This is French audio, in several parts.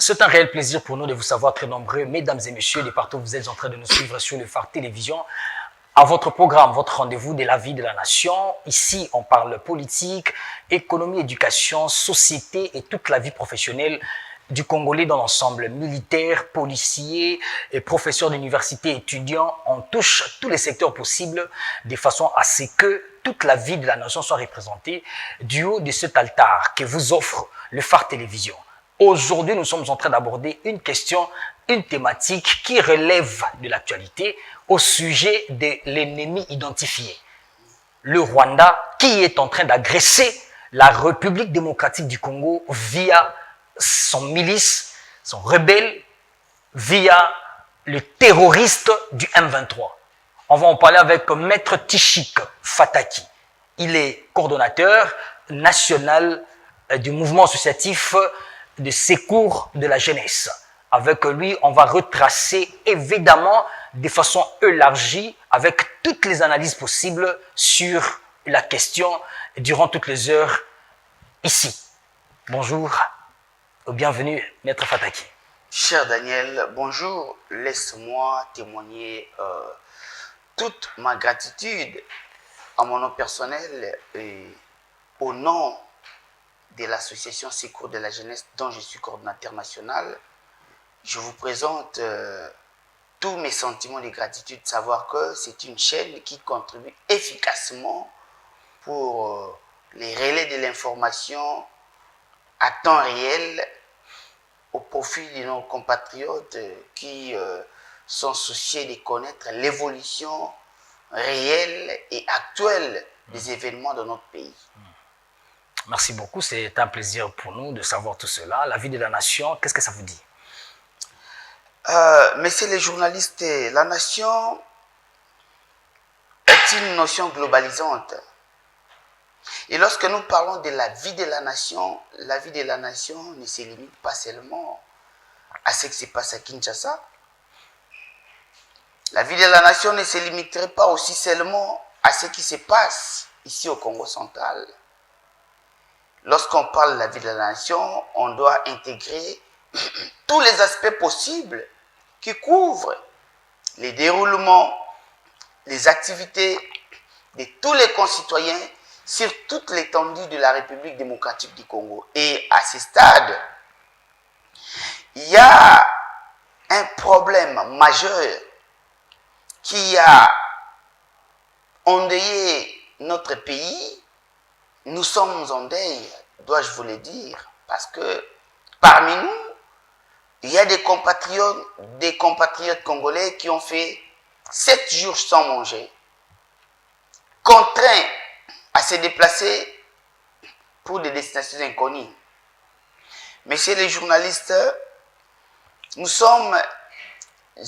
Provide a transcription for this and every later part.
C'est un réel plaisir pour nous de vous savoir très nombreux, mesdames et messieurs, de partout où vous êtes en train de nous suivre sur le phare télévision, à votre programme, votre rendez-vous de la vie de la nation. Ici, on parle politique, économie, éducation, société et toute la vie professionnelle du Congolais dans l'ensemble. Militaires, policiers, et professeurs d'université, étudiants, on touche tous les secteurs possibles de façon à ce que toute la vie de la nation soit représentée du haut de cet altar que vous offre le phare télévision. Aujourd'hui, nous sommes en train d'aborder une question, une thématique qui relève de l'actualité au sujet de l'ennemi identifié. Le Rwanda qui est en train d'agresser la République démocratique du Congo via son milice, son rebelle, via le terroriste du M23. On va en parler avec Maître Tishik Fataki. Il est coordonnateur national du mouvement associatif de secours de la jeunesse. Avec lui, on va retracer évidemment de façon élargie, avec toutes les analyses possibles sur la question durant toutes les heures ici. Bonjour, bienvenue, Maître Fataki. Cher Daniel, bonjour. Laisse-moi témoigner toute ma gratitude à mon nom personnel et au nom de l'association Secours de la jeunesse dont je suis coordonnateur national. Je vous présente tous mes sentiments de gratitude, savoir que c'est une chaîne qui contribue efficacement pour les relais de l'information à temps réel au profit de nos compatriotes qui sont souciés de connaître l'évolution réelle et actuelle des événements de notre pays. Merci beaucoup, c'est un plaisir pour nous de savoir tout cela. La vie de la nation, qu'est-ce que ça vous dit? Messieurs les journalistes, la nation est une notion globalisante. Et lorsque nous parlons de la vie de la nation ne se limite pas seulement à ce qui se passe à Kinshasa. La vie de la nation ne se limiterait pas aussi seulement à ce qui se passe ici au Congo central. Lorsqu'on parle de la vie de la nation, on doit intégrer tous les aspects possibles qui couvrent les déroulements, les activités de tous les concitoyens sur toute l'étendue de la République démocratique du Congo. Et à ce stade, il y a un problème majeur qui a endeuillé notre pays. Nous sommes en deuil, dois-je vous le dire, parce que parmi nous, il y a des compatriotes congolais qui ont fait 7 jours sans manger, contraints à se déplacer pour des destinations inconnues. Messieurs les journalistes, nous sommes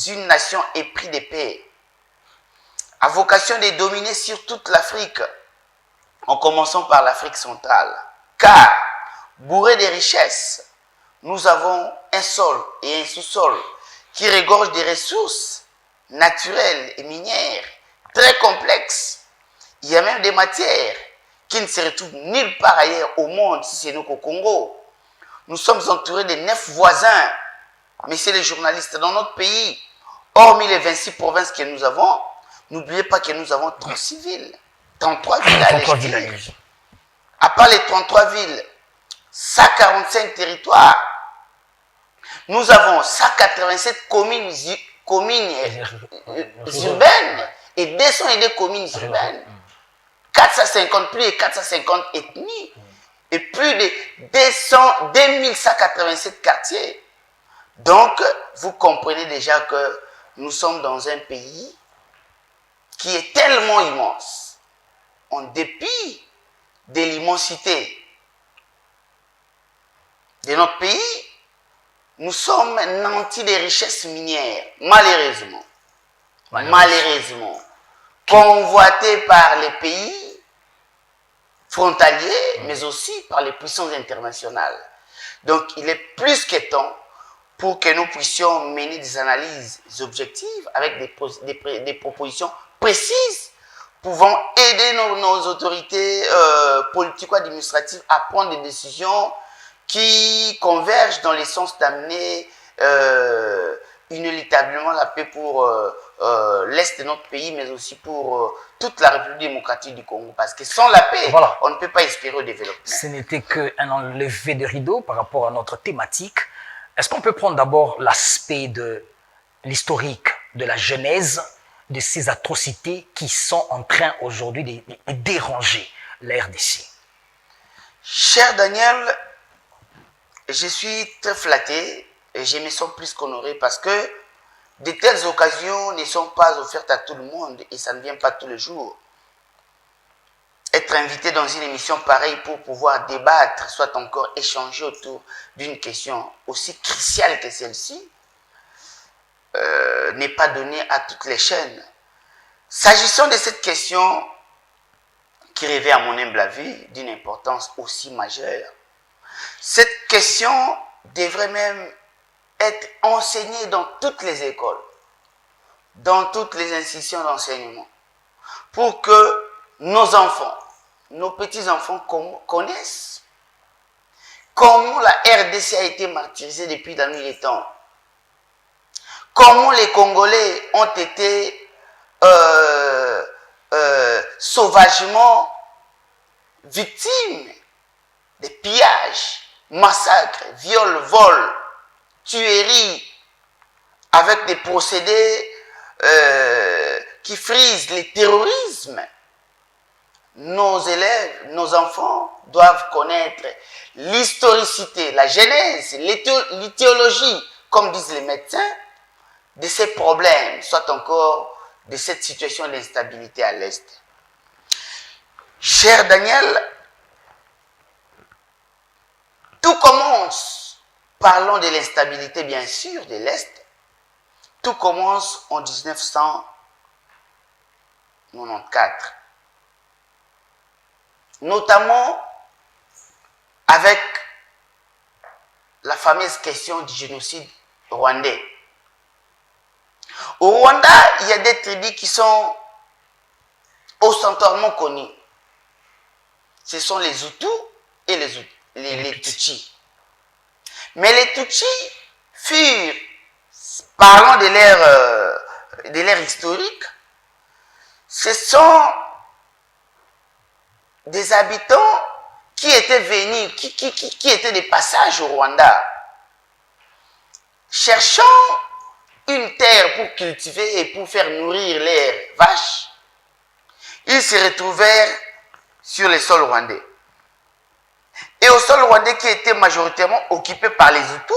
une nation éprise de paix, à vocation de dominer sur toute l'Afrique, en commençant par l'Afrique centrale. Car, bourré de richesses, nous avons un sol et un sous-sol qui regorgent des ressources naturelles et minières très complexes. Il y a même des matières qui ne se retrouvent nulle part ailleurs au monde, si ce n'est qu'au Congo. Nous sommes entourés de 9 voisins, messieurs les journalistes, dans notre pays. Hormis les 26 provinces que nous avons, n'oubliez pas que nous avons 36 villes. 33 villes à l'échelle. À part les 33 villes, 145 territoires. Nous avons 187 communes urbaines et 202 communes urbaines. 450, plus de 450 ethnies et plus de 2187 quartiers. Donc, vous comprenez déjà que nous sommes dans un pays qui est tellement immense. En dépit de l'immensité de notre pays, nous sommes nantis des richesses minières, malheureusement. Convoités par les pays frontaliers, mais aussi par les puissances internationales. Donc, il est plus que temps pour que nous puissions mener des analyses objectives avec des propositions précises pouvant aider nos autorités politico-administratives à prendre des décisions qui convergent dans le sens d'amener inéluctablement la paix pour l'Est de notre pays, mais aussi pour toute la République démocratique du Congo. Parce que sans la paix, voilà, on ne peut pas espérer au développement. Ce n'était qu'un enlevé de rideau par rapport à notre thématique. Est-ce qu'on peut prendre d'abord l'aspect de l'historique, de la genèse de ces atrocités qui sont en train aujourd'hui de déranger la RDC? Cher Daniel, je suis très flatté et je me sens plus qu'honoré parce que de telles occasions ne sont pas offertes à tout le monde et ça ne vient pas tous les jours. Être invité dans une émission pareille pour pouvoir débattre, soit encore échanger autour d'une question aussi cruciale que celle-ci, n'est pas donné à toutes les chaînes. S'agissant de cette question qui revêt à mon humble avis d'une importance aussi majeure, cette question devrait même être enseignée dans toutes les écoles, dans toutes les institutions d'enseignement, pour que nos enfants, nos petits-enfants connaissent comment la RDC a été martyrisée depuis la nuit des temps, comment les Congolais ont été sauvagement victimes des pillages, massacres, viols, vols, tueries, avec des procédés qui frisent le terrorisme. Nos élèves, nos enfants doivent connaître l'historicité, la genèse, l'éthiologie, comme disent les médecins, de ces problèmes, soit encore de cette situation d'instabilité à l'Est. Cher Daniel, tout commence, parlons de l'instabilité bien sûr de l'Est, tout commence en 1994. Notamment avec la fameuse question du génocide rwandais. Au Rwanda, il y a des tribus qui sont ostentatoirement connues. Ce sont les Hutus et les Tutsis. Mais les Tutsis furent, parlant de l'ère historique, ce sont des habitants qui étaient venus, qui étaient des passages au Rwanda, cherchant une terre pour cultiver et pour faire nourrir leurs vaches. Ils se retrouvèrent sur le sol rwandais. Et au sol rwandais qui était majoritairement occupé par les Hutus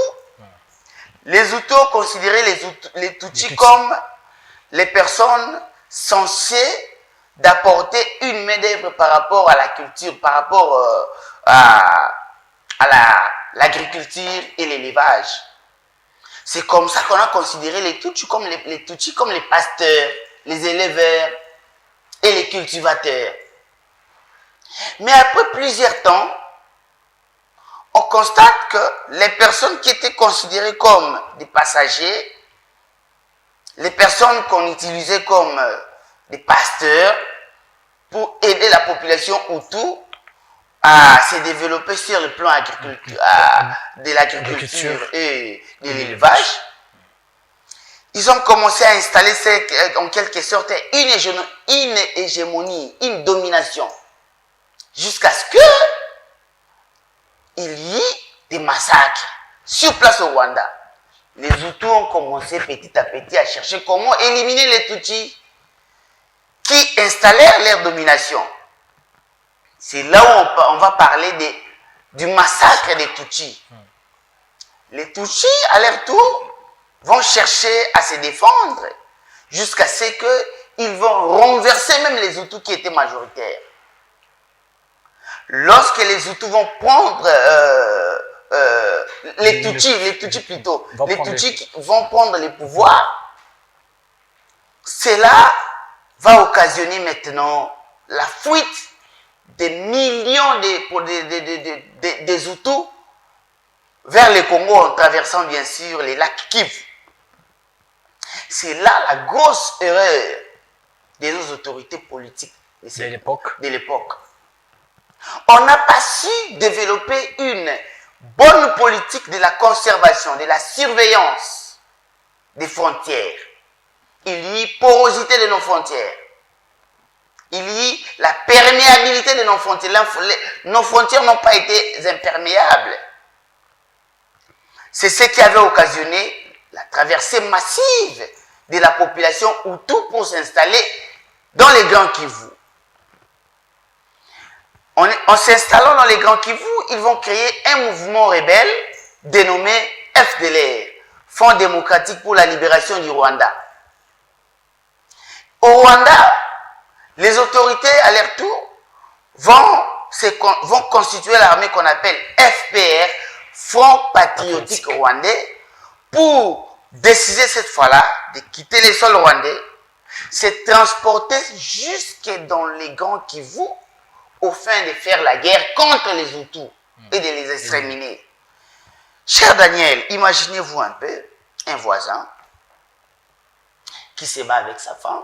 ont considéré les Tutsis comme les personnes censées d'apporter une main-d'œuvre par rapport à la culture, par rapport à l'agriculture et l'élevage. C'est comme ça qu'on a considéré les Tutsis comme les pasteurs, les éleveurs et les cultivateurs. Mais après plusieurs temps, on constate que les personnes qui étaient considérées comme des passagers, les personnes qu'on utilisait comme des pasteurs pour aider la population Hutu à se développer sur le plan de l'agriculture et de l'élevage, ils ont commencé à installer en quelque sorte une hégémonie, une domination, jusqu'à ce qu'il y ait des massacres sur place au Rwanda. Les Hutus ont commencé petit à petit à chercher comment éliminer les Tutsis qui installèrent leur domination. C'est là où on va parler du massacre des Tutsis. Les Tutsis, à leur tour, vont chercher à se défendre jusqu'à ce qu'ils vont renverser même les Hutus qui étaient majoritaires. Lorsque les Hutus vont prendre les Tutsis vont prendre les pouvoirs, cela va occasionner maintenant la fuite des millions des Hutus vers le Congo en traversant bien sûr les lacs Kivu. C'est là la grosse erreur de nos autorités politiques de l'époque. On n'a pas su développer une bonne politique de la conservation, de la surveillance des frontières. Il y a porosité de nos frontières. Il y a la perméabilité de nos frontières. Nos frontières n'ont pas été imperméables. C'est ce qui avait occasionné la traversée massive de la population Hutu pour s'installer dans les Grands Kivu. En s'installant dans les Grands Kivu, ils vont créer un mouvement rebelle dénommé FDLR, Front démocratique pour la libération du Rwanda. Au Rwanda, les autorités à leur tour vont constituer l'armée qu'on appelle FPR, Front patriotique rwandais, pour décider cette fois-là de quitter les sols rwandais, se transporter jusque dans les Grands Kivu au fin de faire la guerre contre les Hutus et de les exterminer. Cher Daniel, imaginez-vous un peu un voisin qui se bat avec sa femme.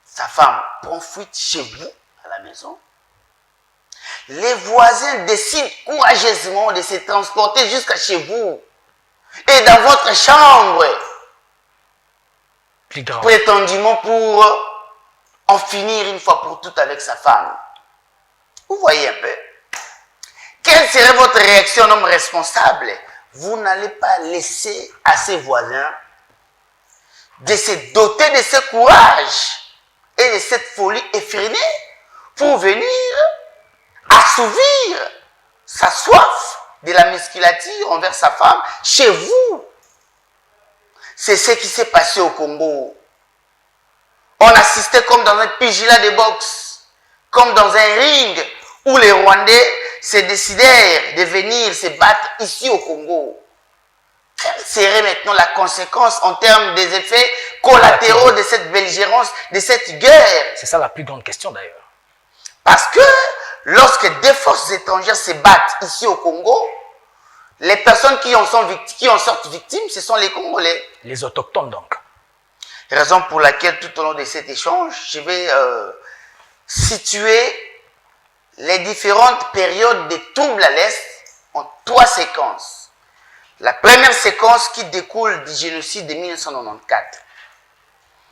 Sa femme prend fuite chez vous, à la maison. Les voisins décident courageusement de se transporter jusqu'à chez vous et dans votre chambre, prétendument pour en finir une fois pour toutes avec sa femme. Vous voyez un peu. Quelle serait votre réaction, homme responsable? Vous n'allez pas laisser à ces voisins de se doter de ce courage et de cette folie effrénée pour venir assouvir sa soif de la musculature envers sa femme chez vous. C'est ce qui s'est passé au Congo. On assistait comme dans un pugilat de boxe, comme dans un ring où les Rwandais se décidèrent de venir se battre ici au Congo. Quelle serait maintenant la conséquence en termes des effets collatéraux de cette belligérance, de cette guerre? C'est ça la plus grande question d'ailleurs. Parce que lorsque des forces étrangères se battent ici au Congo, les personnes qui en sortent victimes, ce sont les Congolais. Les autochtones donc. Raison pour laquelle tout au long de cet échange, je vais situer les différentes périodes des troubles à l'Est en 3 séquences. La première séquence qui découle du génocide de 1994.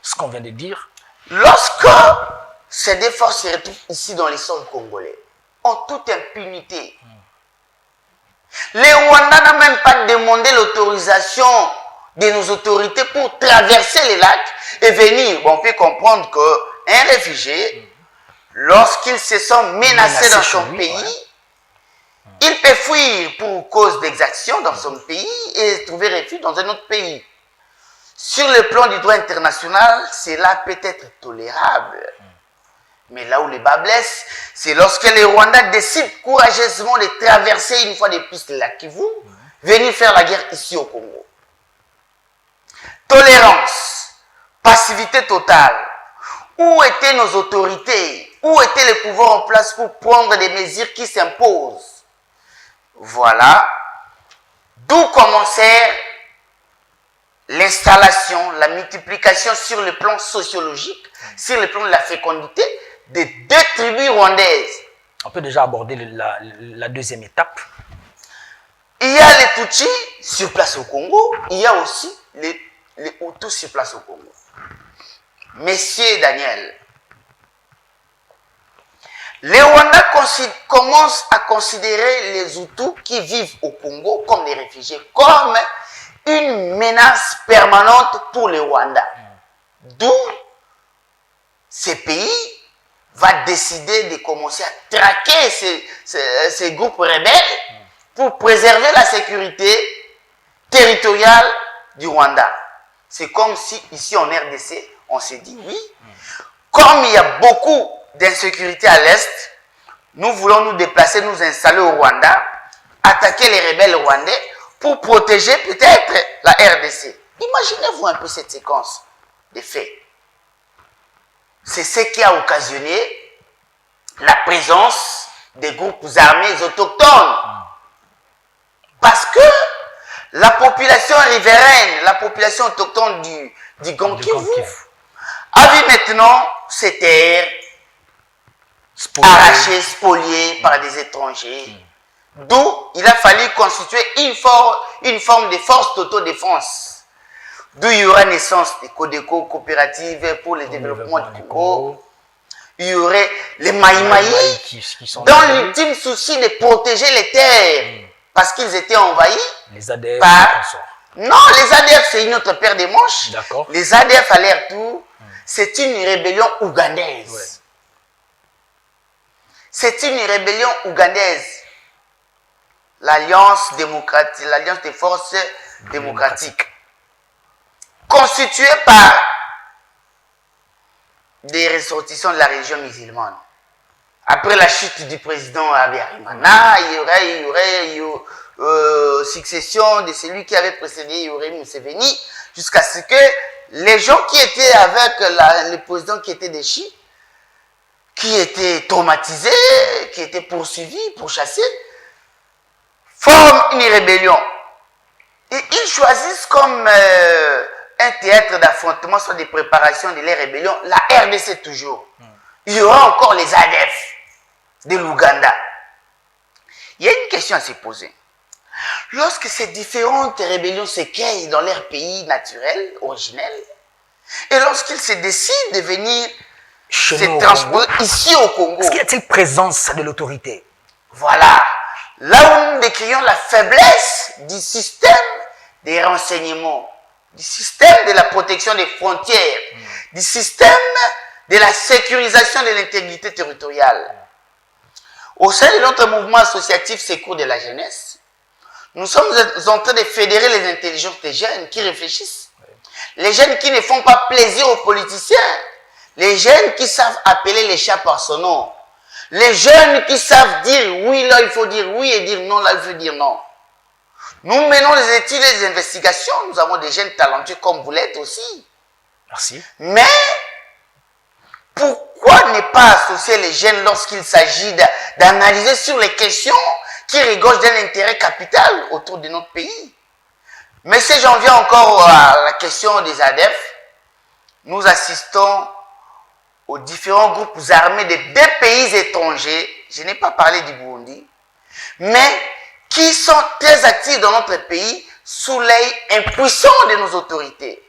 Ce qu'on vient de dire. Lorsque ces deux forces se retrouvent ici dans les sols congolais, en toute impunité, les Rwandais n'ont même pas demandé l'autorisation de nos autorités pour traverser les lacs et venir. Bon, on peut comprendre qu'un réfugié, lorsqu'il se sent menacé dans son pays, il peut fuir pour cause d'exaction dans son pays et trouver refuge dans un autre pays. Sur le plan du droit international, cela peut être tolérable. Mais là où les bas blessent, c'est lorsque les Rwandais décident courageusement de traverser une fois de plus le lac Kivu, venir faire la guerre ici au Congo. Tolérance, passivité totale. Où étaient nos autorités? Où étaient les pouvoirs en place pour prendre des mesures qui s'imposent? Voilà d'où commencèrent l'installation, la multiplication sur le plan sociologique, sur le plan de la fécondité des 2 tribus rwandaises. On peut déjà aborder la deuxième étape. Il y a les Tutsis sur place au Congo, il y a aussi les Hutus sur place au Congo. Messieurs Daniel, les Rwandais commencent à considérer les Hutus qui vivent au Congo comme des réfugiés, comme une menace permanente pour les Rwandais. D'où ces pays va décider de commencer à traquer ces groupes rebelles pour préserver la sécurité territoriale du Rwanda. C'est comme si ici en RDC, on s'est dit oui, comme il y a beaucoup d'insécurité à l'Est, nous voulons nous déplacer, nous installer au Rwanda, attaquer les rebelles rwandais pour protéger peut-être la RDC. Imaginez-vous un peu cette séquence de faits. C'est ce qui a occasionné la présence des groupes armés autochtones. Parce que la population riveraine, la population autochtone du Grand Kivu, a vu maintenant ces terres arrachées, spoliées par des étrangers, D'où il a fallu constituer une forme de force d'autodéfense. D'où il y aura naissance des Codeco coopératives pour le développement du Congo. Il y aurait les Maïmaï qui sont dans l'ultime souci de protéger les terres parce qu'ils étaient envahis les ADF par... Non, les ADF, c'est une autre paire de manches. D'accord. Les ADF à l'air tout, c'est une rébellion ougandaise. Ouais. C'est une rébellion ougandaise. L'Alliance démocratique, l'Alliance des forces démocratiques, constituée par des ressortissants de la région musulmane. Après la chute du président Abiyarimana, il y aurait succession de celui qui avait précédé, il y aurait Museveni, jusqu'à ce que les gens qui étaient avec le président qui était déchu, qui étaient traumatisés, qui étaient poursuivis, pourchassés, forment une rébellion. Et ils choisissent comme un théâtre d'affrontement, soit des préparations de les rébellions, la RDC toujours. Il y aura encore les ADF de l'Ouganda. Il y a une question à se poser. Lorsque ces différentes rébellions s'écueillent dans leur pays naturel, originel, et lorsqu'ils se décident de venir se transporter ici au Congo, est-ce qu'il y a-t-il présence de l'autorité? Voilà. Là où nous décrions la faiblesse du système des renseignements, du système de la protection des frontières, du système de la sécurisation de l'intégrité territoriale. Au sein de notre mouvement associatif Secours de la jeunesse, nous sommes en train de fédérer les intelligences des jeunes qui réfléchissent. Les jeunes qui ne font pas plaisir aux politiciens. Les jeunes qui savent appeler les chats par son nom. Les jeunes qui savent dire oui, là il faut dire oui, et dire non, là il faut dire non. Nous menons les études et les investigations. Nous avons des jeunes talentueux comme vous l'êtes aussi. Merci. Mais pourquoi ne pas associer les jeunes lorsqu'il s'agit d'analyser sur les questions qui rigolent d'un intérêt capital autour de notre pays? Mais si j'en viens encore à la question des ADF, nous assistons aux différents groupes armés de deux pays étrangers, je n'ai pas parlé du Burundi, mais qui sont très actifs dans notre pays sous l'œil impuissant de nos autorités.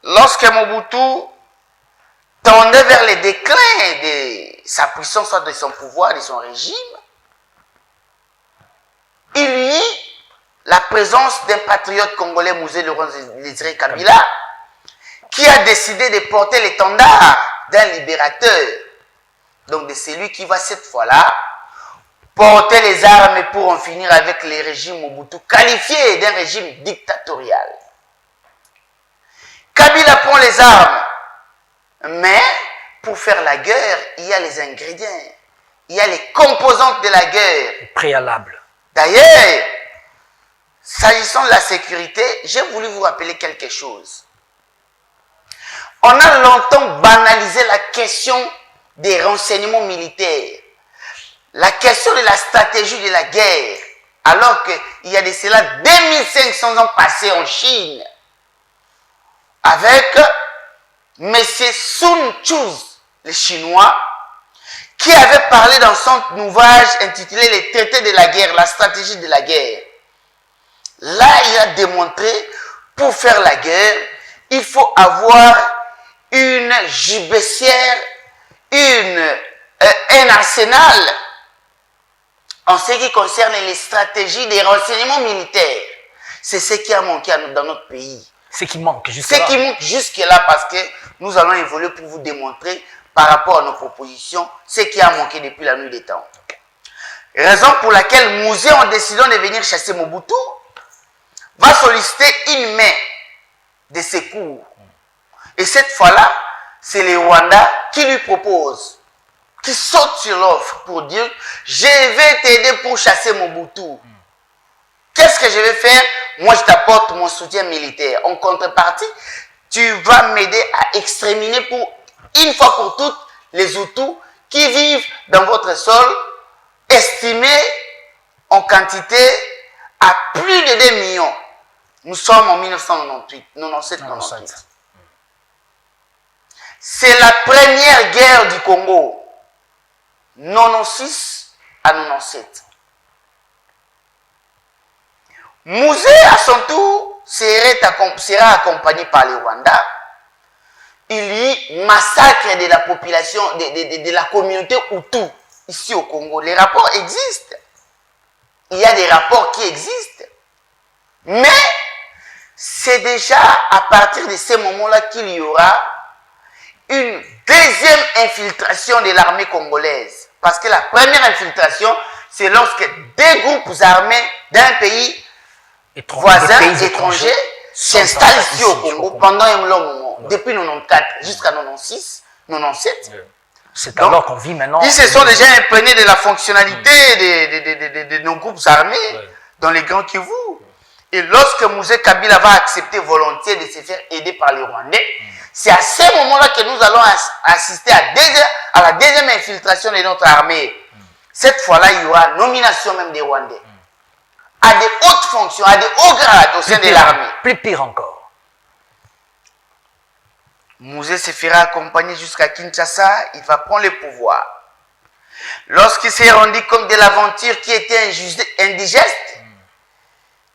Lorsque Mobutu tendait vers le déclin de sa puissance, soit de son pouvoir, de son régime, il y eut la présence d'un patriote congolais, Mouzé Laurent Désiré Kabila, qui a décidé de porter l'étendard d'un libérateur. Donc de celui qui va cette fois-là porter les armes pour en finir avec les régimes Mobutu, qualifiés d'un régime dictatorial. Kabila prend les armes, mais pour faire la guerre, il y a les ingrédients, il y a les composantes de la guerre. Préalable. D'ailleurs, s'agissant de la sécurité, j'ai voulu vous rappeler quelque chose. On a longtemps banalisé la question des renseignements militaires, la question de la stratégie de la guerre, alors qu'il y a de cela 2500 ans passés en Chine, avec M. Sun Tzu, le Chinois, qui avait parlé dans son ouvrage intitulé « Les traités de la guerre, la stratégie de la guerre ». Là, il a démontré, pour faire la guerre, il faut avoir une gibecière, un arsenal en ce qui concerne les stratégies des renseignements militaires. C'est ce qui a manqué dans notre pays. Ce qui manque jusque-là. Ce qui manque jusque-là, parce que nous allons évoluer pour vous démontrer par rapport à nos propositions ce qui a manqué depuis la nuit des temps. Raison pour laquelle Mouzé, en décidant de venir chasser Mobutu, va solliciter une main de secours. Et cette fois-là, c'est les Rwandais qui lui proposent, qui sautent sur l'offre pour dire « Je vais t'aider pour chasser Mobutu. Qu'est-ce que je vais faire? Moi, je t'apporte mon soutien militaire. En contrepartie, tu vas m'aider à exterminer pour une fois pour toutes les Hutus qui vivent dans votre sol, estimés en quantité à plus de 2 millions. Nous sommes en 1998, 97, 98. C'est la première guerre du Congo. 96 à 97. Mouzé, à son tour, sera accompagné par le Rwanda. Il y a massacre de la population, de la communauté Hutu, ici au Congo. Les rapports existent. Il y a des rapports qui existent. Mais, c'est déjà à partir de ces moments-là qu'il y aura une deuxième infiltration de l'armée congolaise. Parce que la première infiltration, c'est lorsque des groupes armés d'un pays voisin, étranger, s'installent ici au Congo pendant un long moment, depuis 94 jusqu'à 96, 97. C'est alors qu'on vit maintenant. Ils se sont déjà imprégnés de la fonctionnalité de nos groupes armés dans les Grands Kivu. Et lorsque Mouzé Kabila va accepter volontiers de se faire aider par les Rwandais, c'est à ce moment-là que nous allons assister à la deuxième infiltration de notre armée. Cette fois-là, il y aura nomination même des Rwandais. À des hautes fonctions, à des hauts grades au sein de l'armée. Plus pire encore. Mouzé se fera accompagner jusqu'à Kinshasa, il va prendre le pouvoir. Lorsqu'il s'est rendu compte de l'aventure qui était indigeste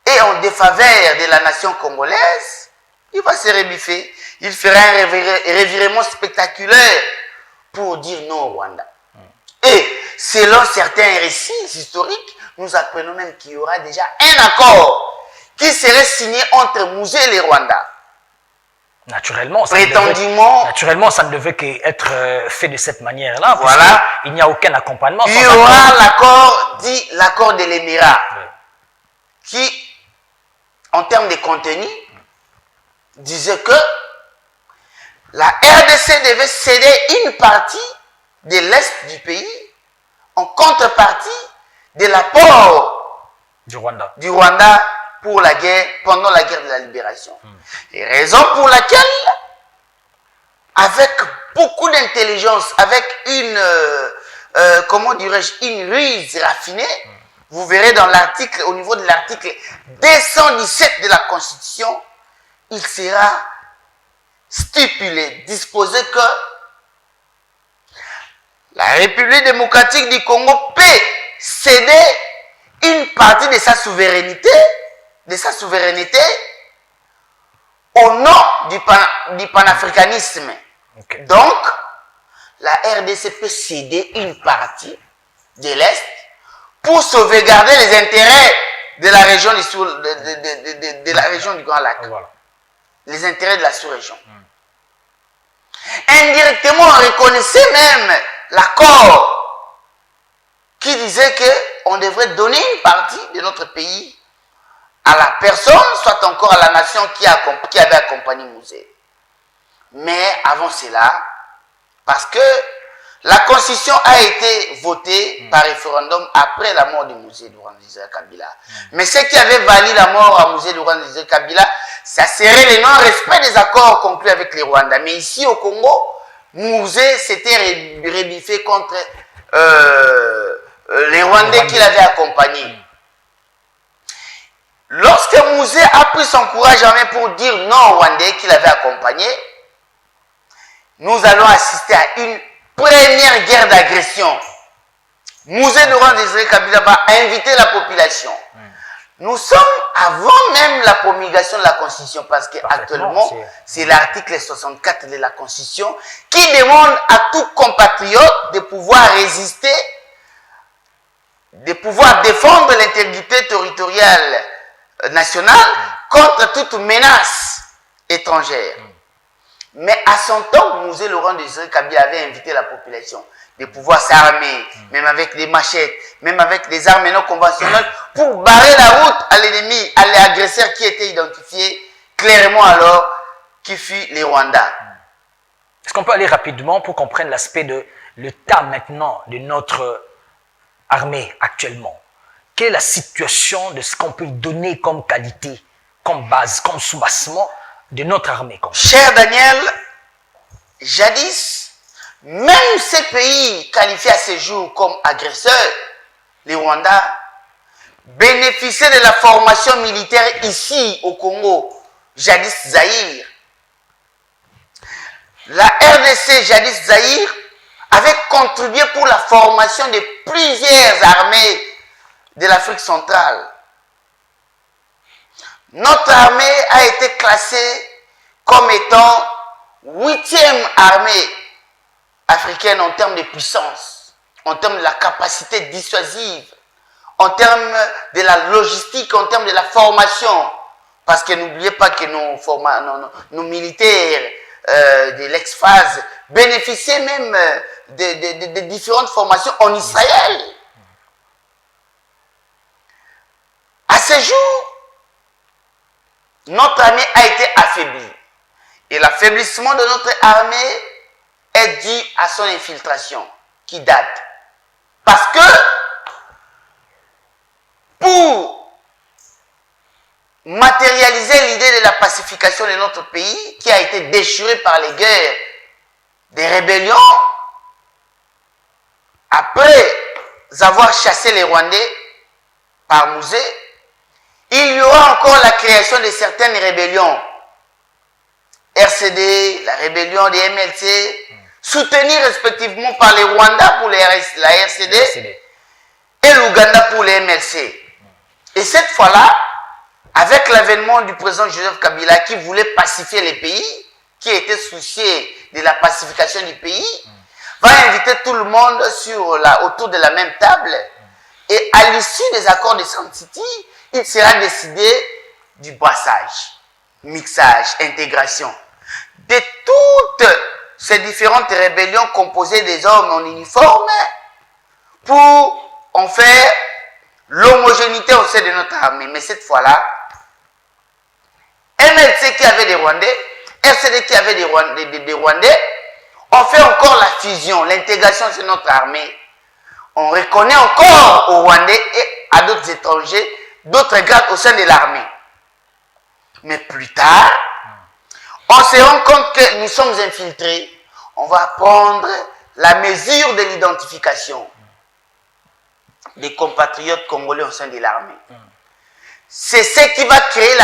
et en défaveur de la nation congolaise, il va se rebiffer. Il fera un revirement spectaculaire pour dire non au Rwanda. Et selon certains récits historiques, nous apprenons même qu'il y aura déjà un accord qui serait signé entre Mouzé et les Rwandais. Naturellement, prétendument, ça ne devait qu'être fait de cette manière-là. Voilà. Il n'y a aucun accompagnement. Il y aura l'accord dit l'accord de l'Émirat, qui, en termes de contenu, disait que la RDC devait céder une partie de l'Est du pays en contrepartie de l'apport du Rwanda pour la guerre, pendant la guerre de la libération. Et raison pour laquelle, avec beaucoup d'intelligence, avec une, comment dirais-je, une ruse raffinée, vous verrez dans l'article, au niveau de l'article 217 de la Constitution, il sera stipulé, disposé que la République démocratique du Congo peut céder une partie de sa souveraineté, au nom du panafricanisme. Okay. Donc, la RDC peut céder une partie de l'Est pour sauvegarder les intérêts de la région du Grand Lac. Voilà. Les intérêts de la sous-région. Indirectement, on reconnaissait même l'accord qui disait qu'on devrait donner une partie de notre pays à la personne, soit encore à la nation qui avait accompagné Mouzé. Mais avant cela, parce que la Constitution a été votée par référendum après la mort de Mouzé Laurent Désiré Kabila. Mais ce qui avait valu la mort à Mouzé Laurent Désiré Kabila, ça serait le non-respect des accords conclus avec les Rwandais. Mais ici au Congo, Mouzé s'était rebiffé contre les Rwandais qui l'avaient accompagné. Lorsque Mouzé a pris son courage en main pour dire non aux Rwandais qui l'avaient accompagné, nous allons assister à une première guerre d'agression. Mouzé Laurent Désiré Kabila va inviter la population. Nous sommes avant même la promulgation de la Constitution, parce qu'actuellement, c'est l'article 64 de la Constitution qui demande à tout compatriote de pouvoir résister, de pouvoir défendre l'intégrité territoriale nationale contre toute menace étrangère. Mais à son temps, Mouzé Laurent Désiré Kabila avait invité la population de pouvoir s'armer, même avec des machettes, même avec des armes non conventionnelles, pour barrer la route à l'ennemi, à l'agresseur qui était identifié clairement alors, qui fut les Rwandais. Est-ce qu'on peut aller rapidement pour qu'on prenne l'aspect de l'état maintenant de notre armée actuellement? Quelle est la situation de ce qu'on peut donner comme qualité, comme base, comme soubassement de notre armée? Cher Daniel, jadis, même ces pays qualifiés à ce jour comme agresseurs, les Rwandais, bénéficiaient de la formation militaire ici au Congo, jadis Zaïre. La RDC, jadis Zaïre, avait contribué pour la formation de plusieurs armées de l'Afrique centrale. Notre armée a été classée comme étant 8e armée africaine en termes de puissance, en termes de la capacité dissuasive, en termes de la logistique, en termes de la formation. Parce que n'oubliez pas que nos militaires de l'ex-phase bénéficiaient même de différentes formations en Israël. À ce jour, notre armée a été affaiblie. Et l'affaiblissement de notre armée est dû à son infiltration qui date. Parce que pour matérialiser l'idée de la pacification de notre pays qui a été déchiré par les guerres des rébellions, après avoir chassé les Rwandais par Mouzé, il y aura encore la création de certaines rébellions. RCD, la rébellion des MLC, soutenue respectivement par les Rwandais pour la RCD et l'Ouganda pour les MLC. Et cette fois-là, avec l'avènement du président Joseph Kabila qui voulait pacifier les pays, qui était soucié de la pacification du pays, va inviter tout le monde autour de la même table. Et à l'issue des accords de Sun City, il sera décidé du brassage, mixage, intégration de toutes ces différentes rébellions composées des hommes en uniforme pour en faire l'homogénéité au sein de notre armée. Mais cette fois-là, MLC qui avait des Rwandais, RCD qui avait des Rwandais, on fait encore la fusion, l'intégration de notre armée. On reconnaît encore aux Rwandais et à d'autres étrangers d'autres grades au sein de l'armée. Mais plus tard, on se rend compte que nous sommes infiltrés. On va prendre la mesure de l'identification des compatriotes congolais au sein de l'armée. C'est ce qui va créer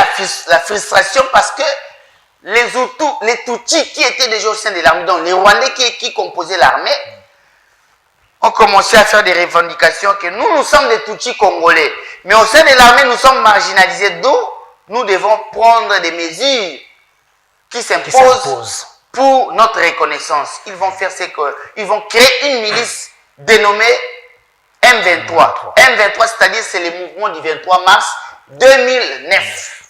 la frustration parce que les Tutsis qui étaient déjà au sein de l'armée, donc les Rwandais qui composaient l'armée, ont commencé à faire des revendications que nous sommes des Tutsis congolais. Mais au sein de l'armée, nous sommes marginalisés, d'où nous devons prendre des mesures qui s'imposent pour notre reconnaissance. Ils vont faire ils vont créer une milice dénommée M23. M23, c'est-à-dire c'est le mouvement du 23 mars 2009.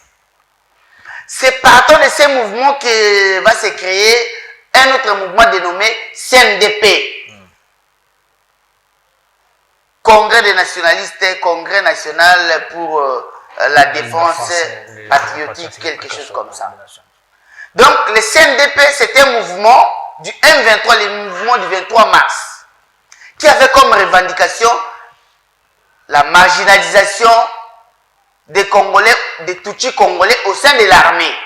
C'est partant de ces mouvements que va se créer un autre mouvement dénommé CNDP. Congrès des nationalistes, Congrès national pour la défense patriotique, quelque chose comme ça. Donc, le CNDP, c'est un mouvement du M23, le mouvement du 23 mars, qui avait comme revendication la marginalisation des Congolais, des Tutsis congolais au sein de l'armée.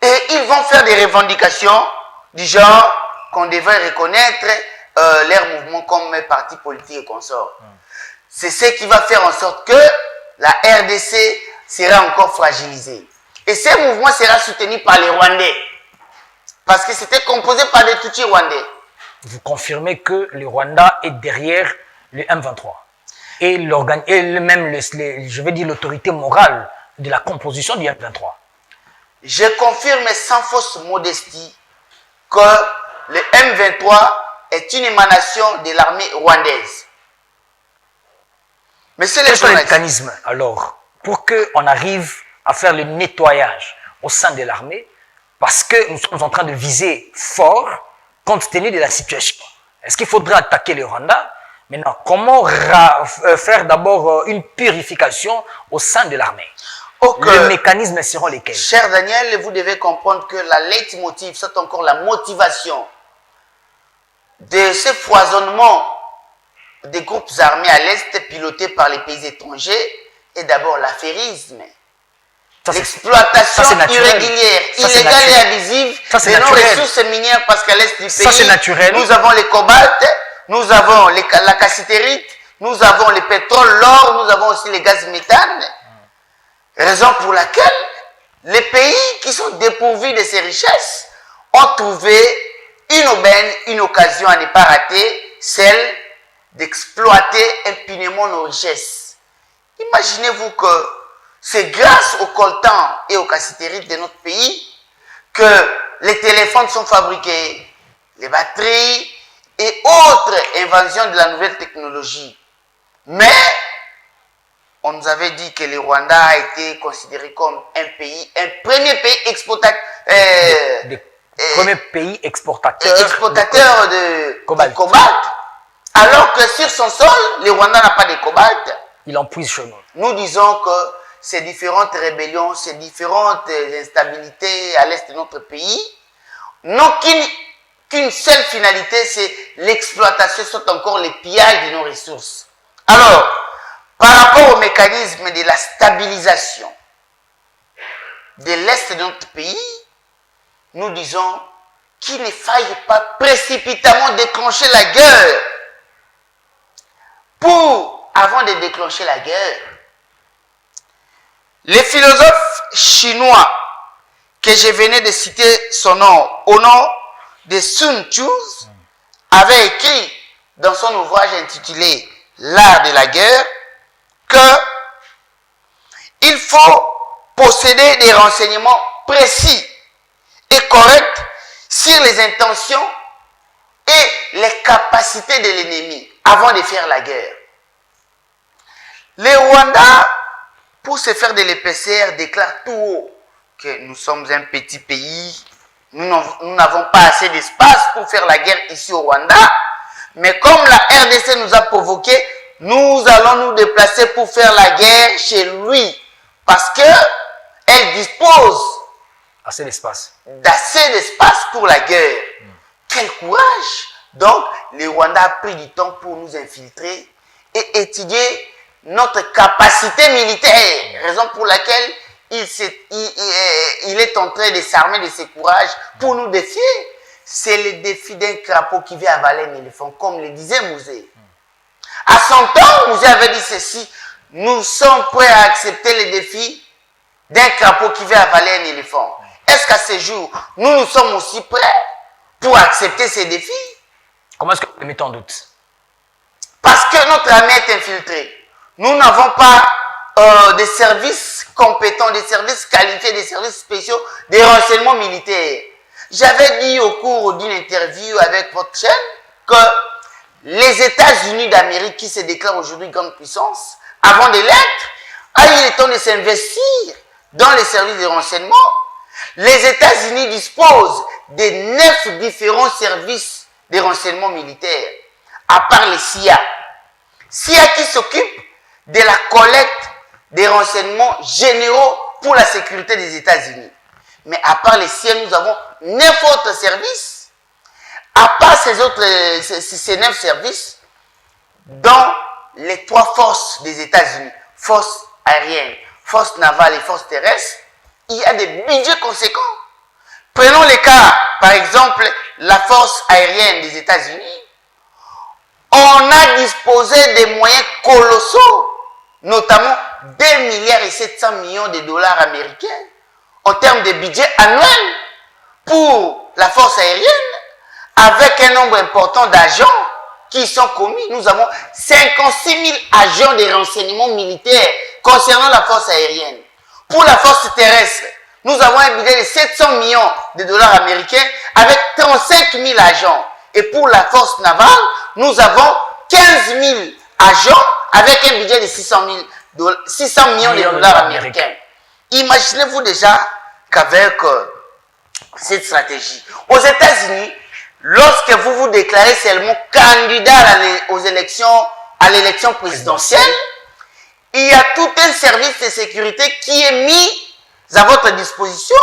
Et ils vont faire des revendications du genre qu'on devrait reconnaître leur mouvement comme parti politique et consort. C'est ce qui va faire en sorte que la RDC sera encore fragilisée. Et ce mouvement sera soutenu par les Rwandais. Parce que c'était composé par des Tutsis rwandais. Vous confirmez que le Rwanda est derrière le M23 et même, je vais dire, l'autorité morale de la composition du M23. Je confirme sans fausse modestie que le M23 est une émanation de l'armée rwandaise. Mais c'est quels sont les mécanismes alors pour qu'on arrive à faire le nettoyage au sein de l'armée, parce que nous sommes en train de viser fort compte tenu de la situation. Est-ce qu'il faudrait attaquer le Rwanda? Maintenant, comment faire d'abord une purification au sein de l'armée? Les mécanismes seront lesquels? Cher Daniel, vous devez comprendre que la leitmotiv, c'est encore la motivation de ce foisonnement des groupes armés à l'Est pilotés par les pays étrangers est d'abord l'affairisme. L'exploitation irrégulière, illégale et abusive de nos ressources minières, parce qu'à l'Est du pays, nous avons les cobaltes, nous avons la cassitérite, nous avons le pétrole, l'or, nous avons aussi les gaz méthane. Raison pour laquelle les pays qui sont dépourvus de ces richesses ont trouvé une aubaine, une occasion à ne pas rater, celle d'exploiter impunément nos richesses. Imaginez-vous que c'est grâce au coltan et aux cassiteries de notre pays que les téléphones sont fabriqués, les batteries et autres inventions de la nouvelle technologie. Mais on nous avait dit que le Rwanda a été considéré comme un pays, un premier pays exportateur. Premier pays exportateur de cobalt. Alors que sur son sol, le Rwanda n'a pas de cobalt. Il en puise chez nous. Nous disons que ces différentes rébellions, ces différentes instabilités à l'est de notre pays n'ont qu'une seule finalité, c'est l'exploitation, soit encore le pillage de nos ressources. Alors, par rapport au mécanisme de la stabilisation de l'est de notre pays, nous disons qu'il ne faille pas précipitamment déclencher la guerre. Avant de déclencher la guerre, les philosophes chinois que je venais de citer son nom, au nom de Sun Tzu, avait écrit dans son ouvrage intitulé L'art de la guerre que il faut posséder des renseignements précis et corrects sur les intentions et les capacités de l'ennemi avant de faire la guerre. Les Rwandais, pour se faire de l'épaisseur, déclarent tout haut que nous sommes un petit pays, nous n'avons pas assez d'espace pour faire la guerre ici au Rwanda, mais comme la RDC nous a provoqué, nous allons nous déplacer pour faire la guerre chez lui, parce qu'elle dispose d'assez d'espace pour la guerre. Quel courage! Donc, les Rwandais ont pris du temps pour nous infiltrer et étudier notre capacité militaire, raison pour laquelle il est en train de s'armer de ses courages pour nous défier. C'est le défi d'un crapaud qui vient avaler un éléphant, comme le disait Mouzé. À son temps, Mouzé avait dit ceci: nous sommes prêts à accepter le défi d'un crapaud qui vient avaler un éléphant. Est-ce qu'à ce jour, nous sommes aussi prêts pour accepter ces défis? Comment est-ce que vous le mettez en doute? Parce que notre armée est infiltrée. Nous n'avons pas des services compétents, des services qualifiés, des services spéciaux, des renseignements militaires. J'avais dit au cours d'une interview avec votre chaîne que les États-Unis d'Amérique, qui se déclarent aujourd'hui grande puissance, avant de l'être, a eu le temps de s'investir dans les services de renseignement. Les États-Unis disposent de 9 différents services de renseignement militaire, à part les CIA. CIA qui s'occupe de la collecte des renseignements généraux pour la sécurité des États-Unis. Mais à part les CIA, nous avons 9 autres services. À part ces 9 services, dans les 3 forces des États-Unis, force aérienne, force navale et force terrestre, il y a des budgets conséquents. Prenons les cas, par exemple, la force aérienne des États-Unis. On a disposé des moyens colossaux, notamment 2 milliards et 700 millions de dollars américains en termes de budget annuel pour la force aérienne, avec un nombre important d'agents qui sont commis. Nous avons 56 000 agents de renseignement militaire concernant la force aérienne. Pour la force terrestre, nous avons un budget de 700 millions de dollars américains avec 35 000 agents. Et pour la force navale, nous avons 15 000 agents avec un budget de 600 millions de dollars américains. Imaginez-vous déjà qu'avec cette stratégie, aux États-Unis, lorsque vous vous déclarez seulement candidat à l'élection présidentielle, il y a tout un service de sécurité qui est mis à votre disposition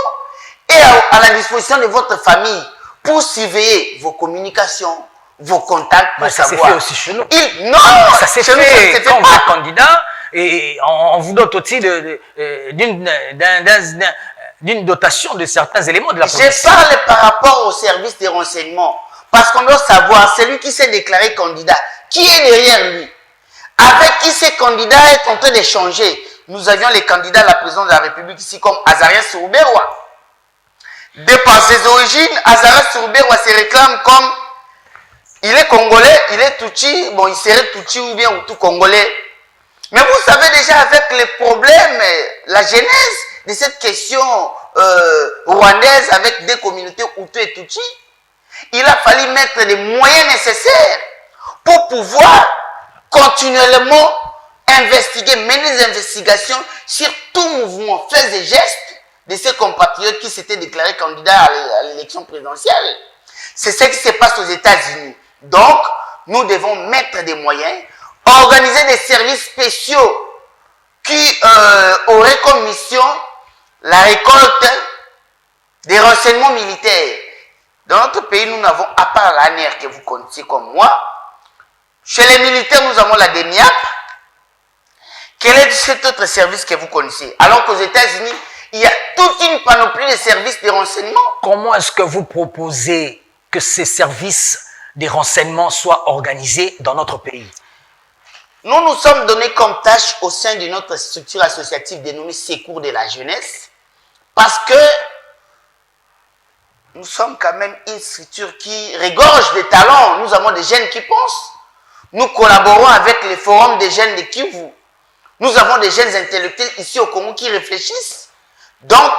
et à la disposition de votre famille pour surveiller vos communications, vos contacts, pour ça savoir. s'est fait aussi chez nous. Non, ça s'est fait quand vous êtes candidat et on vous dote aussi d'une dotation de certains éléments de la police. Je parle par rapport au service de renseignement. Parce qu'on doit savoir, celui qui s'est déclaré candidat, qui est derrière lui, avec qui ces candidats est en train d'échanger. Nous avions les candidats à la présidence de la République ici comme Azarias Souberoua. De par ses origines, Azara Sourouberwa se réclame comme il est congolais, il est Tutsi, bon, il serait Tutsi ou bien tout congolais. Mais vous savez déjà avec les problèmes, la genèse de cette question rwandaise avec des communautés Hutu et Tutsi, il a fallu mettre les moyens nécessaires pour pouvoir continuellement investiguer, mener des investigations sur tout mouvement, faits et gestes de ces compatriotes qui s'étaient déclarés candidats à l'élection présidentielle. C'est ce qui se passe aux États-Unis. Donc, nous devons mettre des moyens, organiser des services spéciaux qui auraient comme mission la récolte des renseignements militaires. Dans notre pays, nous n'avons, à part l'ANR que vous connaissez comme moi, chez les militaires, nous avons la DENIAP. Quel est cet autre service que vous connaissez? Alors qu'aux États-Unis, il y a toute une panoplie de services de renseignement. Comment est-ce que vous proposez que ces services de renseignement soient organisés dans notre pays? Nous nous sommes donnés comme tâche au sein de notre structure associative dénommée Secours de la jeunesse, parce que nous sommes quand même une structure qui regorge de talents. Nous avons des jeunes qui pensent. Nous collaborons avec les forums des jeunes de Kivu. Nous avons des jeunes intellectuels ici au Congo qui réfléchissent. Donc,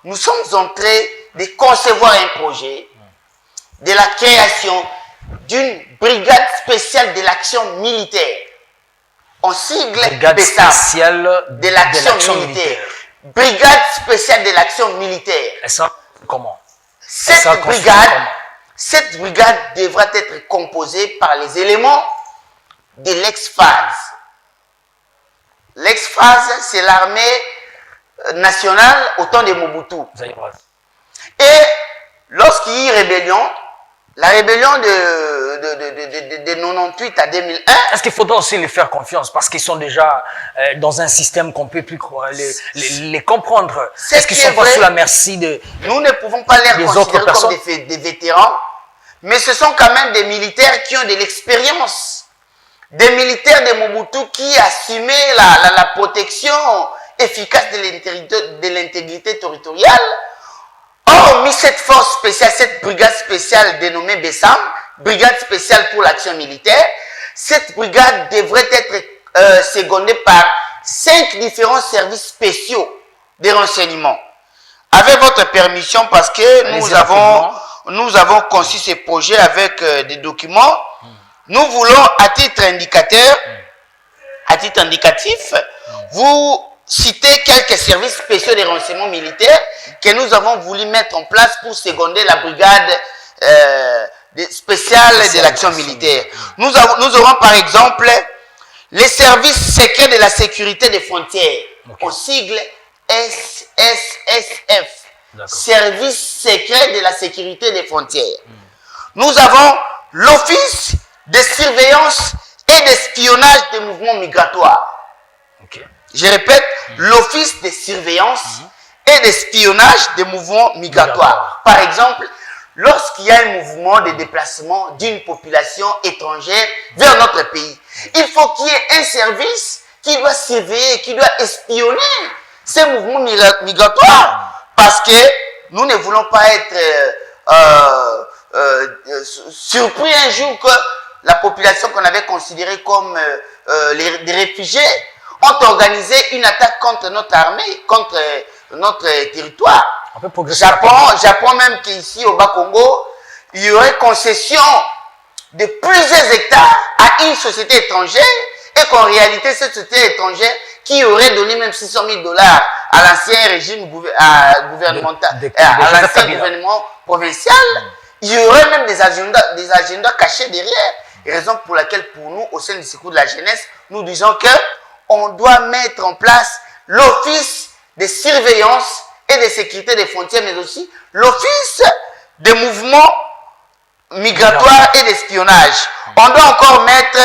nous sommes en train de concevoir un projet de la création d'une brigade spéciale de l'action militaire. On sigle Brigade BESAM, spéciale de l'action militaire. Brigade spéciale de l'action militaire. Et ça, comment? Cette brigade devra être composée par les éléments de l'ex-phase. L'ex-phase, c'est l'armée nationale au temps de Mobutu. Et lorsqu'il y a eu rébellion, la rébellion de 98 à 2001... Est-ce qu'il faudra aussi les faire confiance parce qu'ils sont déjà dans un système qu'on ne peut plus les comprendre? Est-ce qu'ils ne sont pas sous la merci de... Nous ne pouvons pas les considérer comme des vétérans, mais ce sont quand même des militaires qui ont de l'expérience. Des militaires de Mobutu qui assumaient la protection efficace de l'intégrité territoriale. Or, mis cette force spéciale, cette brigade spéciale dénommée BESAM, brigade spéciale pour l'action militaire, cette brigade devrait être secondée par 5 différents services spéciaux de renseignement. Avec votre permission, parce que nous avons conçu ce projet avec des documents, nous voulons, à titre indicatif, vous citer quelques services spéciaux de renseignement militaire que nous avons voulu mettre en place pour seconder la brigade spéciale de l'action militaire. Nous aurons par exemple les services secrets de la sécurité des frontières, au sigle SSSF, service secret de la sécurité des frontières. Nous avons l'Office de surveillance et d'espionnage des mouvements migratoires. Je répète, l'Office de surveillance et d'espionnage des mouvements migratoires. Par exemple, lorsqu'il y a un mouvement de déplacement d'une population étrangère vers notre pays, il faut qu'il y ait un service qui doit surveiller, qui doit espionner ces mouvements migratoires. Parce que nous ne voulons pas être surpris un jour que la population qu'on avait considérée comme des réfugiés ont organisé une attaque contre notre armée, contre notre territoire. J'apprends même qu'ici au Bas-Congo, il y aurait concession de plusieurs hectares à une société étrangère et qu'en réalité, cette société étrangère qui aurait donné même 600 000 $ à l'ancien régime gouvernemental, à l'ancien gouvernement provincial, il y aurait même des agendas cachés derrière. Raison pour laquelle, pour nous, au sein du Secours de la jeunesse, nous disons que on doit mettre en place l'Office de surveillance et de sécurité des frontières, mais aussi l'Office des mouvements migratoires et d'espionnage. On doit encore mettre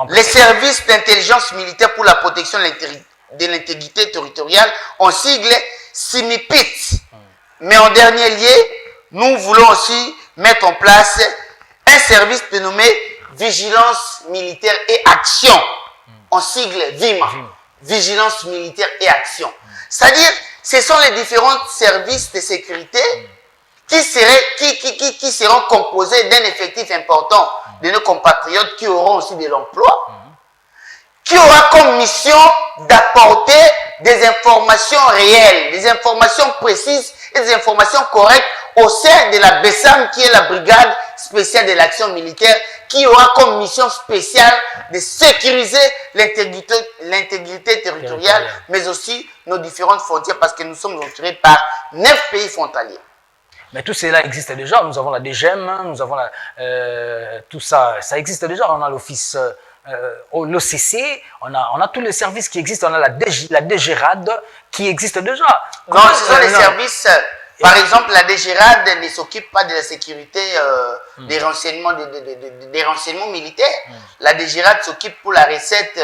les services d'intelligence militaire pour la protection de l'intégrité territoriale, en sigle SIMIPIT. Mais en dernier lieu, nous voulons aussi mettre en place un service dénommé Vigilance militaire et action, en sigle VIMA, Vigilance militaire et action. C'est-à-dire, ce sont les différents services de sécurité qui seront composés d'un effectif important de nos compatriotes qui auront aussi de l'emploi, qui aura comme mission d'apporter des informations réelles, des informations précises et des informations correctes au sein de la BESAM, qui est la brigade spéciale de l'action militaire, qui aura comme mission spéciale de sécuriser l'intégrité territoriale, mais aussi nos différentes frontières, parce que nous sommes entourés par 9 pays frontaliers. Mais tout cela existe déjà. Nous avons la DGM, nous avons tout ça, ça existe déjà. On a l'office, l'OCC, on a tous les services qui existent. On a la DGRAD qui existe déjà. Non, ce sont les services. Par exemple, la DGRAD ne s'occupe pas de la sécurité des renseignements, des renseignements militaires. La DGRAD s'occupe pour la recette,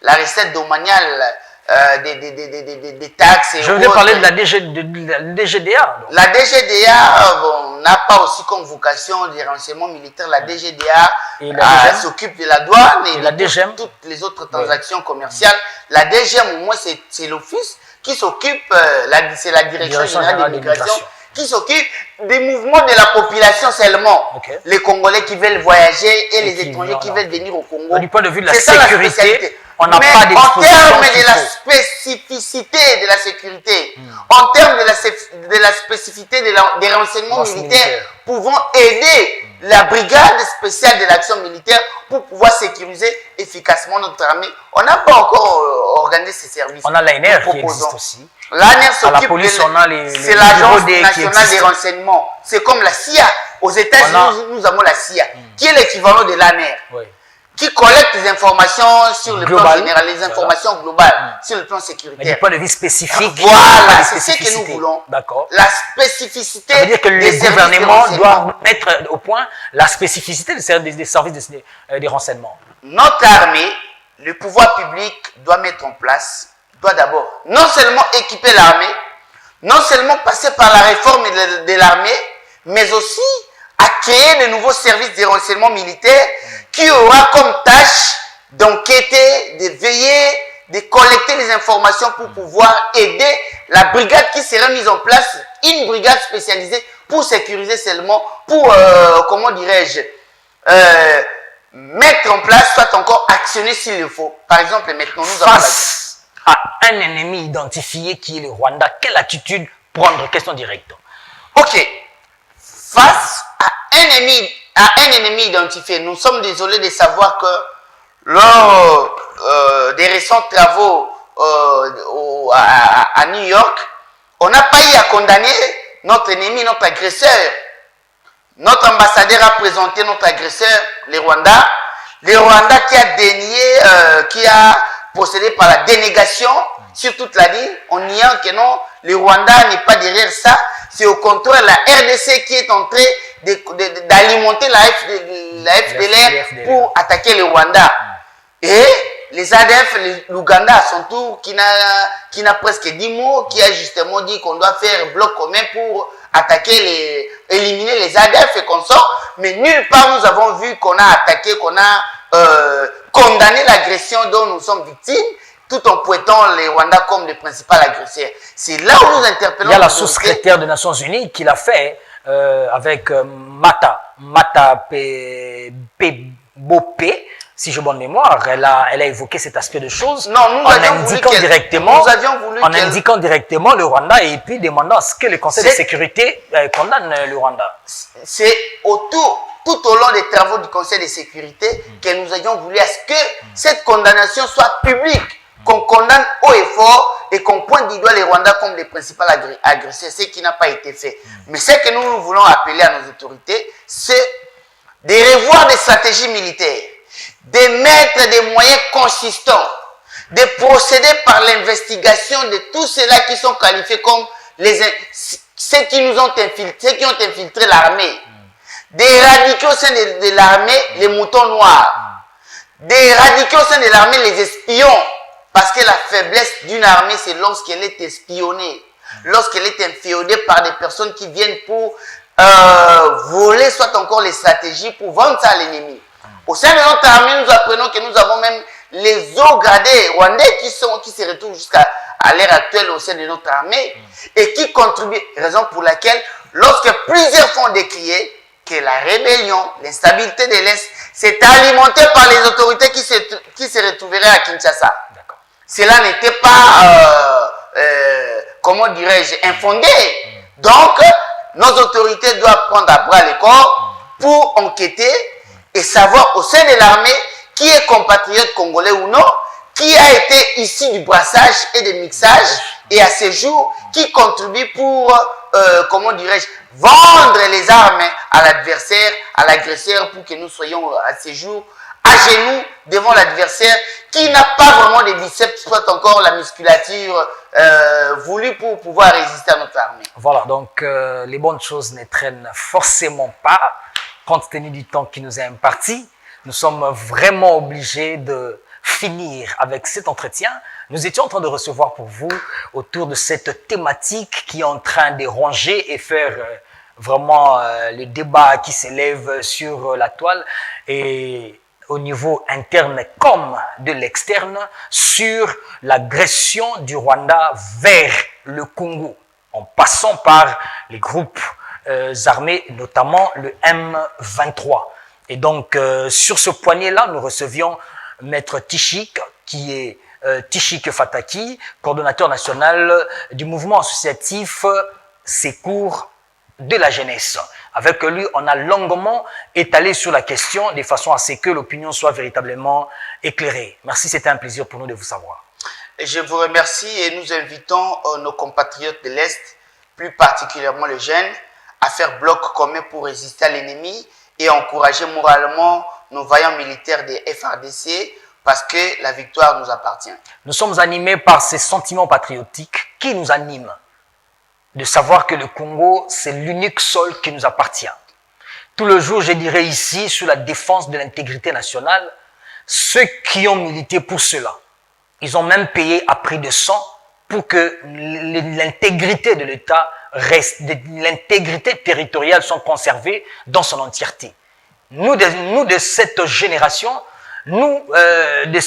la recette domaniale. Des taxes. Je voulais parler de la DGDA. Donc. La DGDA n'a pas aussi comme vocation des renseignements militaires. La DGDA s'occupe de la douane et de toutes les autres transactions commerciales. La DGM, au moins, c'est l'office qui s'occupe, c'est la Direction générale de l'immigration, qui s'occupe des mouvements de la population seulement. Les Congolais qui veulent voyager et les étrangers qui veulent venir au Congo. Du point de vue de la sécurité, on n'a pas de en termes de la spécificité de la sécurité, en termes de la spécificité des renseignements militaires, pouvons aider la brigade spéciale de l'action militaire pour pouvoir sécuriser efficacement notre armée. On n'a pas encore organisé ces services. On a l'ANR qui existe aussi. L'ANR s'occupe c'est l'Agence nationale des renseignements. C'est comme la CIA. Aux États-Unis, nous avons la CIA, qui est l'équivalent de l'ANR. Qui collecte les informations sur le plan général, les informations globales, sur le plan sécuritaire. Mais du point de vue spécifique, voilà, c'est ce que nous voulons. D'accord. La spécificité. Ça veut dire que les gouvernements doivent mettre au point la spécificité des services des renseignements. Notre armée, le pouvoir public doit mettre en place, doit d'abord non seulement équiper l'armée, non seulement passer par la réforme de l'armée, mais aussi à créer de nouveaux services de renseignement militaire qui aura comme tâche d'enquêter, de veiller, de collecter les informations pour pouvoir aider la brigade qui sera mise en place, une brigade spécialisée pour sécuriser seulement, pour, comment dirais-je, mettre en place, soit encore actionner s'il le faut. Par exemple, maintenant, nous avons face à un ennemi identifié qui est le Rwanda, quelle attitude prendre? Question directe. Ok. Face à un ennemi identifié, nous sommes désolés de savoir que lors des récents travaux à New York, on n'a pas eu à condamner notre ennemi, notre agresseur. Notre ambassadeur a présenté notre agresseur, le Rwanda. Le Rwanda qui a dénié, qui a procédé par la dénégation sur toute la ligne, en niant que non, le Rwanda n'est pas derrière ça. C'est au contraire la RDC qui est en train d'alimenter la FDLR pour attaquer le Rwanda. Et les ADF, l'Ouganda à son tour, qui n'a presque 10 mots, qui a justement dit qu'on doit faire bloc commun pour attaquer, éliminer les ADF et consorts. Mais nulle part nous avons vu qu'on a attaqué, qu'on a condamné l'agression dont nous sommes victimes, tout en pointant les Rwandais comme le principal agresseur. C'est là où nous interpellons. Il y a la sous-secrétaire des Nations Unies qui l'a fait avec Mata Bopé, si j'ai bonne mémoire. Elle a évoqué cet aspect de choses. Non, nous en indiquant directement le Rwanda et puis demandant à ce que le Conseil de sécurité condamne le Rwanda. C'est tout au long des travaux du Conseil de sécurité que nous avions voulu à ce que cette condamnation soit publique. Qu'on condamne haut et fort et qu'on pointe du doigt les Rwandais comme les principaux agresseurs, ce qui n'a pas été fait. Mais ce que nous voulons appeler à nos autorités, c'est de revoir des stratégies militaires, de mettre des moyens consistants, de procéder par l'investigation de tous ceux-là qui sont qualifiés comme ceux qui nous ont infiltrés, ceux qui ont infiltré l'armée, d'éradiquer au sein de l'armée les moutons noirs, d'éradiquer au sein de l'armée les espions. Parce que la faiblesse d'une armée, c'est lorsqu'elle est espionnée, lorsqu'elle est inféodée par des personnes qui viennent pour voler, soit encore les stratégies pour vendre ça à l'ennemi. Au sein de notre armée, nous apprenons que nous avons même les hauts gradés rwandais qui se retrouvent jusqu'à l'heure actuelle au sein de notre armée et qui contribuent, raison pour laquelle lorsque plusieurs font décrier que la rébellion, l'instabilité de l'Est s'est alimentée par les autorités qui se retrouveraient à Kinshasa. Cela n'était pas, comment dirais-je, infondé. Donc, nos autorités doivent prendre à bras le corps pour enquêter et savoir au sein de l'armée qui est compatriote congolais ou non, qui a été issu du brassage et du mixage et à ce jour qui contribue pour, comment dirais-je, vendre les armes à l'adversaire, à l'agresseur pour que nous soyons à ce jour à genoux devant l'adversaire qui n'a pas vraiment de biceps, soit encore la musculature voulue pour pouvoir résister à notre armée. Voilà, donc les bonnes choses ne traînent forcément pas, compte tenu du temps qui nous est imparti. Nous sommes vraiment obligés de finir avec cet entretien. Nous étions en train de recevoir pour vous autour de cette thématique qui est en train de ronger et faire vraiment le débat qui s'élève sur la toile et au niveau interne comme de l'externe sur l'agression du Rwanda vers le Congo en passant par les groupes armés, notamment le M23. Et donc, sur ce poignet-là, nous recevions Maître Tishik, qui est Tishik Fataki, coordonnateur national du mouvement associatif Secours de la jeunesse. Avec lui, on a longuement étalé sur la question de façon à ce que l'opinion soit véritablement éclairée. Merci, c'était un plaisir pour nous de vous savoir. Je vous remercie et nous invitons nos compatriotes de l'Est, plus particulièrement les jeunes, à faire bloc commun pour résister à l'ennemi et encourager moralement nos vaillants militaires des FARDC parce que la victoire nous appartient. Nous sommes animés par ces sentiments patriotiques qui nous animent. De savoir que le Congo, c'est l'unique sol qui nous appartient. Tout le jour, je dirais ici, sur la défense de l'intégrité nationale, ceux qui ont milité pour cela, ils ont même payé à prix de sang pour que l'intégrité de l'État reste, l'intégrité territoriale soit conservée dans son entièreté. Nous de cette génération, nous de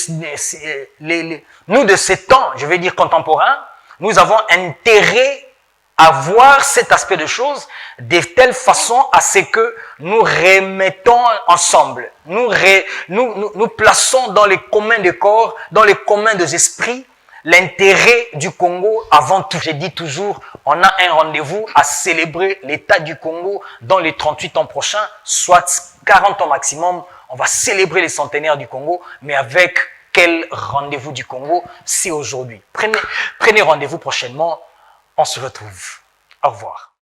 ces temps, je vais dire contemporains, nous avons intérêt à voir cet aspect de choses de telle façon à ce que nous remettons ensemble, nous plaçons dans les communs des corps, dans les communs des esprits, l'intérêt du Congo avant tout. Je dis toujours, on a un rendez-vous à célébrer l'État du Congo dans les 38 ans prochains, soit 40 ans maximum. On va célébrer les centenaires du Congo, mais avec quel rendez-vous du Congo? C'est aujourd'hui. Prenez rendez-vous prochainement. On se retrouve. Au revoir.